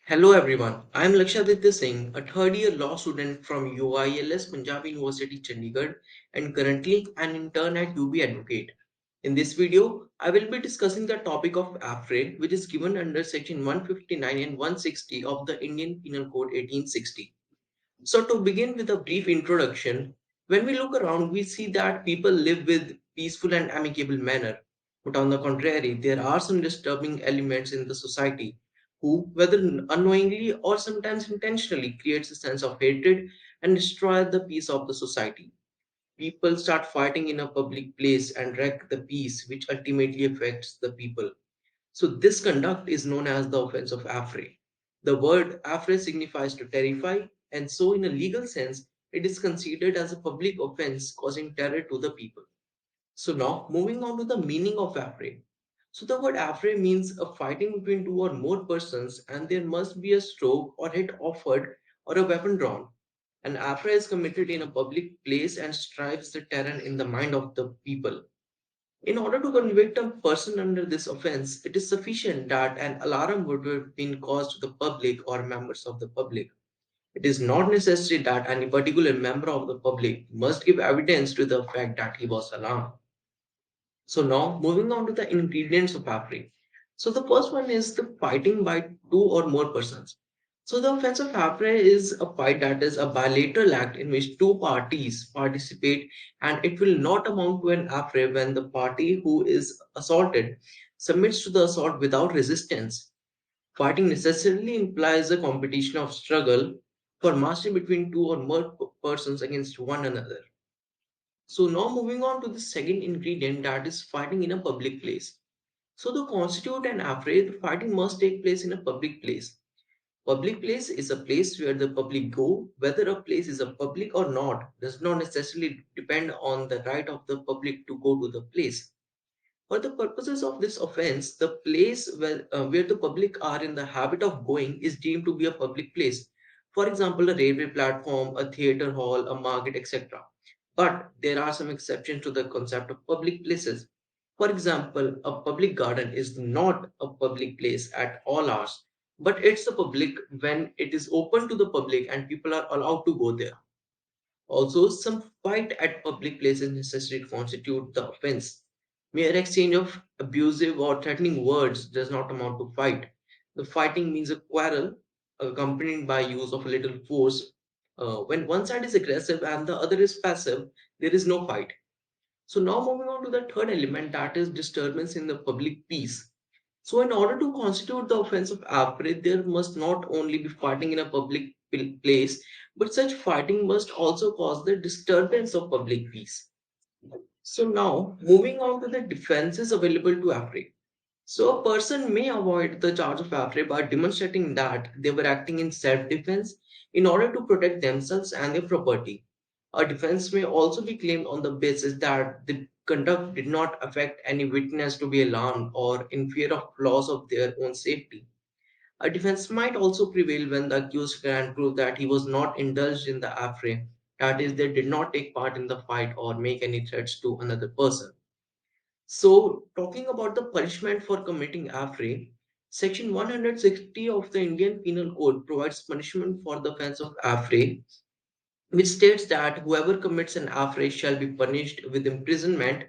Hello everyone, I am Lakshyaditya Singh, a third year law student from UILS Punjab University Chandigarh and currently an intern at ubAdvocate. In this video, I will be discussing the topic of Affray, which is given under section 159 and 160 of the Indian Penal Code 1860. So to begin with a brief introduction, when we look around, we see that people live with peaceful and amicable manner. But on the contrary, there are some disturbing elements in the society who, whether unknowingly or sometimes intentionally, creates a sense of hatred and destroy the peace of the society. People start fighting in a public place and wreck the peace, which ultimately affects the people. So this conduct is known as the offense of affray. The word affray signifies to terrify, and so in a legal sense, it is considered as a public offense causing terror to the people. So now moving on to the meaning of affray. So the word affray means a fighting between two or more persons, and there must be a stroke or hit offered or a weapon drawn. An affray is committed in a public place and strives the terror in the mind of the people. In order to convict a person under this offense, it is sufficient that an alarm would have been caused to the public or members of the public. It is not necessary that any particular member of the public must give evidence to the fact that he was alarmed. So now moving on to the ingredients of Afri. So the first one is the fighting by two or more persons. So the offense of Afri is a fight that is a bilateral act in which two parties participate, and it will not amount to an Afri when the party who is assaulted submits to the assault without resistance. Fighting necessarily implies a competition of struggle for mastery between two or more persons against one another. So now moving on to the second ingredient, that is fighting in a public place. So to constitute an affray, the fighting must take place in a public place. Public place is a place where the public go. Whether a place is a public or not does not necessarily depend on the right of the public to go to the place. For the purposes of this offense, the place where the public are in the habit of going is deemed to be a public place. For example, a railway platform, a theatre hall, a market, etc. But there are some exceptions to the concept of public places. For example, a public garden is not a public place at all hours, but it's a public when it is open to the public and people are allowed to go there. Also, some fight at public places necessary to constitute the offense. Mere exchange of abusive or threatening words does not amount to fight. The fighting means a quarrel accompanied by use of a little force. When one side is aggressive and the other is passive, there is no fight. So now moving on to the third element, that is disturbance in the public peace. So in order to constitute the offense of outbreak, there must not only be fighting in a public place, but such fighting must also cause the disturbance of public peace. So now moving on to the defenses available to affray. So a person may avoid the charge of affray by demonstrating that they were acting in self-defense in order to protect themselves and their property. A defense may also be claimed on the basis that the conduct did not affect any witness to be alarmed or in fear of loss of their own safety. A defense might also prevail when the accused can prove that he was not indulged in the affray, that is, they did not take part in the fight or make any threats to another person. So, talking about the punishment for committing affray, Section 160 of the Indian Penal Code provides punishment for the offense of affray, which states that whoever commits an affray shall be punished with imprisonment,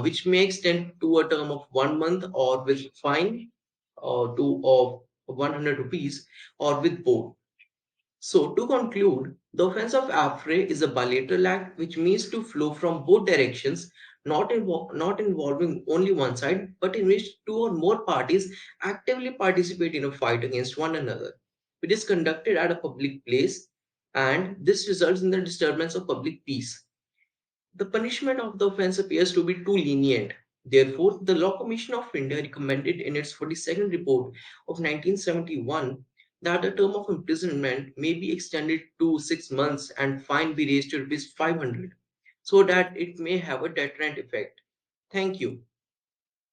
which may extend to a term of 1 month, or with fine of 100 rupees, or with both. So, to conclude, the offense of affray is a bilateral act which means to flow from both directions, not involving only one side, but in which two or more parties actively participate in a fight against one another. It is conducted at a public place, and this results in the disturbance of public peace. The punishment of the offense appears to be too lenient. Therefore, the Law Commission of India recommended in its 42nd report of 1971 that the term of imprisonment may be extended to 6 months and fine be raised to rupees 500 so that it may have a deterrent effect. Thank you.